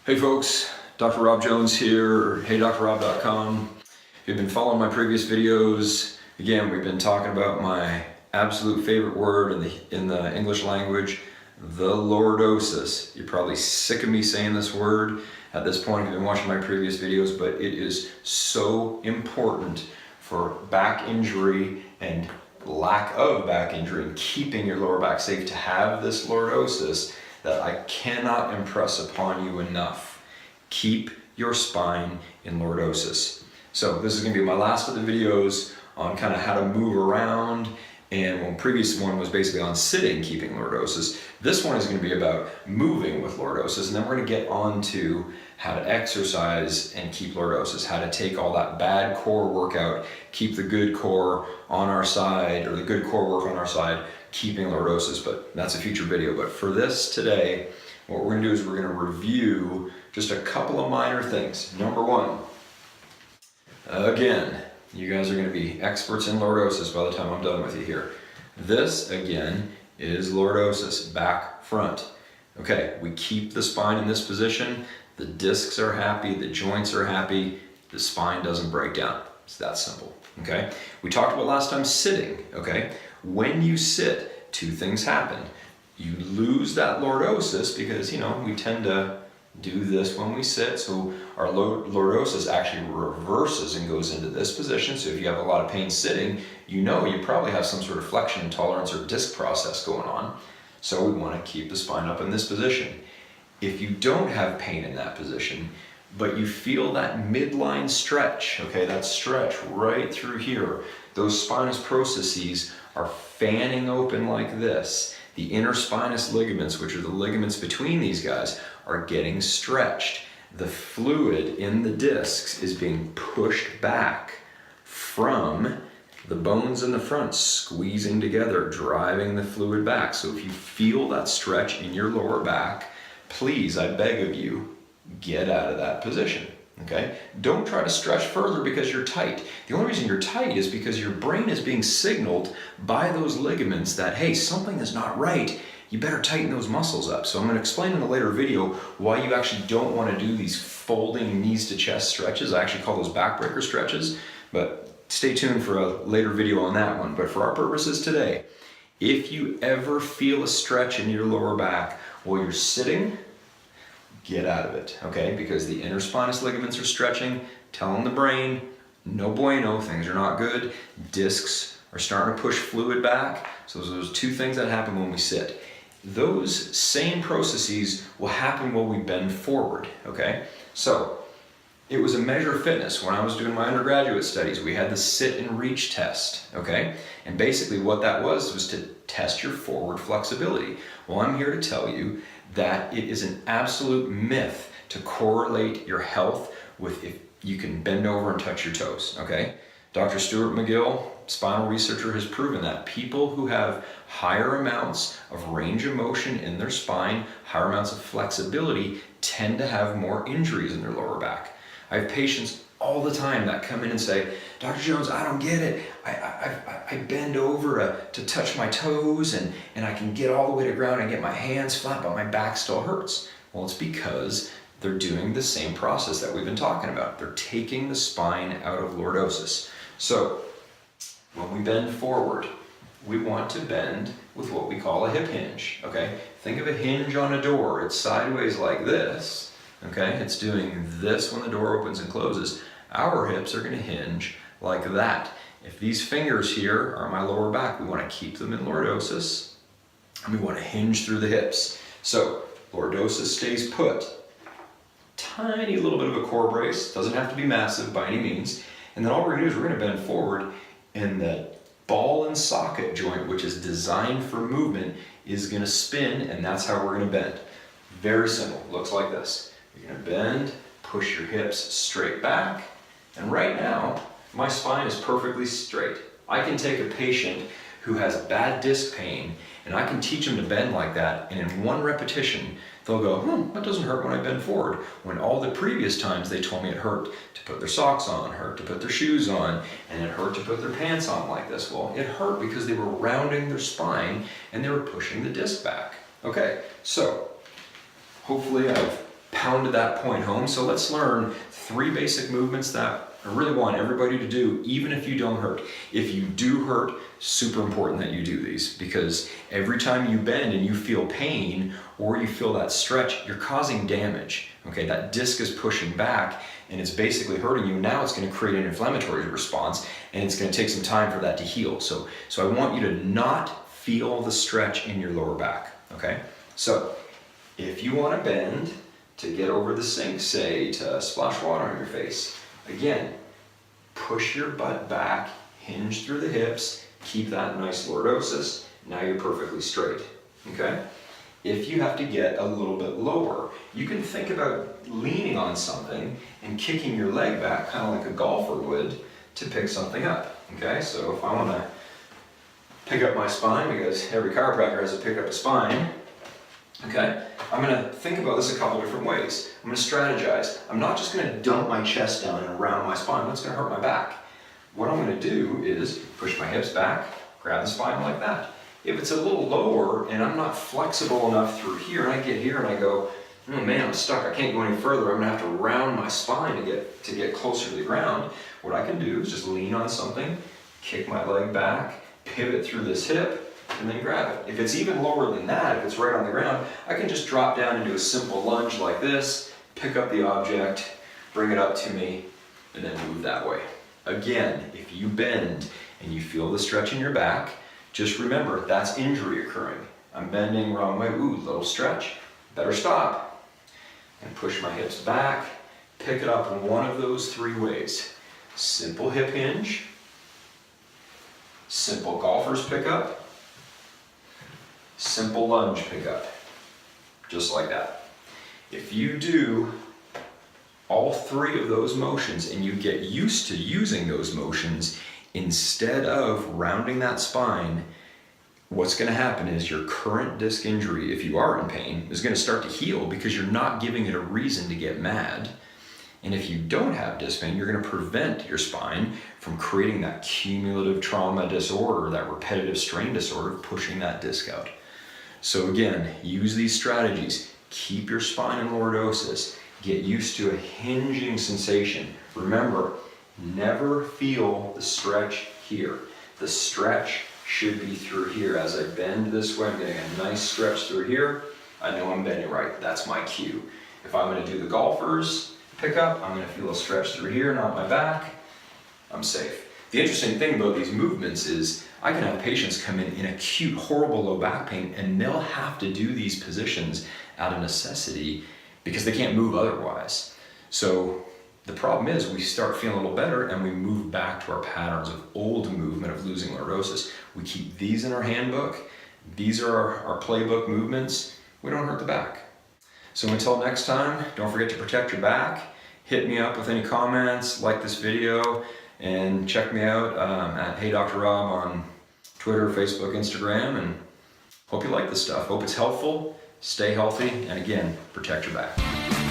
Hey folks, Dr. Rob Jones here, or heydrrob.com. If you've been following my previous videos, again, we've been talking about my absolute favorite word in the English language, the lordosis. You're probably sick of me saying this word at this point if you've been watching my previous videos, but it is so important for back injury and lack of back injury and keeping your lower back safe to have this lordosis that I cannot impress upon you enough. Keep your spine in lordosis. So this is going to be my last of the videos on kind of how to move around, and one previous one was basically on sitting, keeping lordosis. This one is going to be about moving with lordosis, and then we're going to get on to how to exercise and keep lordosis, how to take all that bad core workout, keep the good core on our side, or the good core work on our side, keeping lordosis, but that's a future video. But for this today, what we're going to do is we're going to review just a couple of minor things. Number one, again, you guys are going to be experts in lordosis by the time I'm done with you here. This, again, is lordosis, back, front. Okay, we keep the spine in this position, the discs are happy, the joints are happy, the spine doesn't break down. It's that simple, okay? We talked about last time sitting, okay? When you sit, two things happen. You lose that lordosis because, you know, we tend to do this when we sit, so our lordosis actually reverses and goes into this position. So if you have a lot of pain sitting, you know you probably have some sort of flexion intolerance or disc process going on. So we want to keep the spine up in this position. If you don't have pain in that position, but you feel that midline stretch, okay, that stretch right through here, those spinous processes are fanning open like this. The inner spinous ligaments, which are the ligaments between these guys, are getting stretched. The fluid in the discs is being pushed back from the bones in the front, squeezing together, driving the fluid back. So if you feel that stretch in your lower back, please, I beg of you, get out of that position, okay? Don't try to stretch further because you're tight. The only reason you're tight is because your brain is being signaled by those ligaments that, hey, something is not right. You better tighten those muscles up. So I'm going to explain in a later video why you actually don't want to do these folding knees to chest stretches. I actually call those backbreaker stretches, but stay tuned for a later video on that one. But for our purposes today, if you ever feel a stretch in your lower back while you're sitting, get out of it, okay? Because the inner spinous ligaments are stretching, telling the brain, no bueno, things are not good. Discs are starting to push fluid back. So those two things that happen when we sit. Those same processes will happen while we bend forward, okay? So it was a measure of fitness. When I was doing my undergraduate studies, we had the sit and reach test, okay? And basically what that was to test your forward flexibility. Well, I'm here to tell you that it is an absolute myth to correlate your health with if you can bend over and touch your toes, okay? Dr. Stuart McGill, spinal researcher, has proven that people who have higher amounts of range of motion in their spine, higher amounts of flexibility, tend to have more injuries in their lower back. I have patients all the time that come in and say, Dr. Jones, I don't get it. I bend over to touch my toes and I can get all the way to ground and get my hands flat, but my back still hurts. Well, it's because they're doing the same process that we've been talking about. They're taking the spine out of lordosis. So when we bend forward, we want to bend with what we call a hip hinge, okay? Think of a hinge on a door. It's sideways like this, okay? It's doing this when the door opens and closes. Our hips are going to hinge like that. If these fingers here are my lower back, we want to keep them in lordosis, and we want to hinge through the hips. So lordosis stays put. Tiny little bit of a core brace, doesn't have to be massive by any means. And then all we're going to do is we're going to bend forward, and the ball and socket joint, which is designed for movement, is going to spin, and that's how we're going to bend. Very simple. Looks like this. You're going to bend, push your hips straight back, and right now my spine is perfectly straight. I can take a patient who has bad disc pain and I can teach them to bend like that, and in one repetition they'll go, that doesn't hurt when I bend forward, when all the previous times they told me it hurt to put their socks on, hurt to put their shoes on, and it hurt to put their pants on like this. Well, it hurt because they were rounding their spine and they were pushing the disc back. Okay, so hopefully I've pounded that point home. So let's learn 3 basic movements that I really want everybody to do, even if you don't hurt. If you do hurt, super important that you do these, because every time you bend and you feel pain or you feel that stretch, you're causing damage. Okay, that disc is pushing back and it's basically hurting you. Now it's going to create an inflammatory response and it's going to take some time for that to heal. So I want you to not feel the stretch in your lower back. Okay, so if you want to bend to get over the sink, say to splash water on your face, again, push your butt back, hinge through the hips, keep that nice lordosis. Now you're perfectly straight, okay? If you have to get a little bit lower, you can think about leaning on something and kicking your leg back, kind of like a golfer would, to pick something up, okay? So if I want to pick up my spine, because every chiropractor has to pick up a spine, okay, I'm going to think about this a couple different ways. I'm going to strategize. I'm not just going to dump my chest down and around my spine. That's going to hurt my back. What I'm going to do is push my hips back, grab the spine like that. If it's a little lower and I'm not flexible enough through here, and I get here and I go, oh man, I'm stuck, I can't go any further, I'm going to have to round my spine to get closer to the ground. What I can do is just lean on something, kick my leg back, pivot through this hip, and then grab it. If it's even lower than that, if it's right on the ground, I can just drop down and do a simple lunge like this, pick up the object, bring it up to me, and then move that way. Again, if you bend and you feel the stretch in your back, just remember that's injury occurring. I'm bending wrong way, ooh, little stretch, better stop. And push my hips back, pick it up in one of those 3 ways. Simple hip hinge, simple golfer's pickup, simple lunge pickup, just like that. If you do all 3 of those motions and you get used to using those motions instead of rounding that spine, what's going to happen is your current disc injury, if you are in pain, is going to start to heal because you're not giving it a reason to get mad. And if you don't have disc pain, you're going to prevent your spine from creating that cumulative trauma disorder, that repetitive strain disorder, pushing that disc out. So again, use these strategies. Keep your spine in lordosis. Get used to a hinging sensation. Remember, never feel the stretch here. The stretch should be through here. As I bend this way, I'm getting a nice stretch through here. I know I'm bending right. That's my cue. If I'm going to do the golfer's pickup, I'm going to feel a stretch through here, not my back. I'm safe. The interesting thing about these movements is I can have patients come in acute, horrible low back pain, and they'll have to do these positions out of necessity because they can't move otherwise. So the problem is we start feeling a little better and we move back to our patterns of old movement of losing lordosis. We keep these in our handbook. These are our playbook movements. We don't hurt the back. So until next time, don't forget to protect your back. Hit me up with any comments, like this video, and check me out at Hey Dr. Rob on Twitter, Facebook, Instagram, and hope you like this stuff. Hope it's helpful. Stay healthy, and again, protect your back.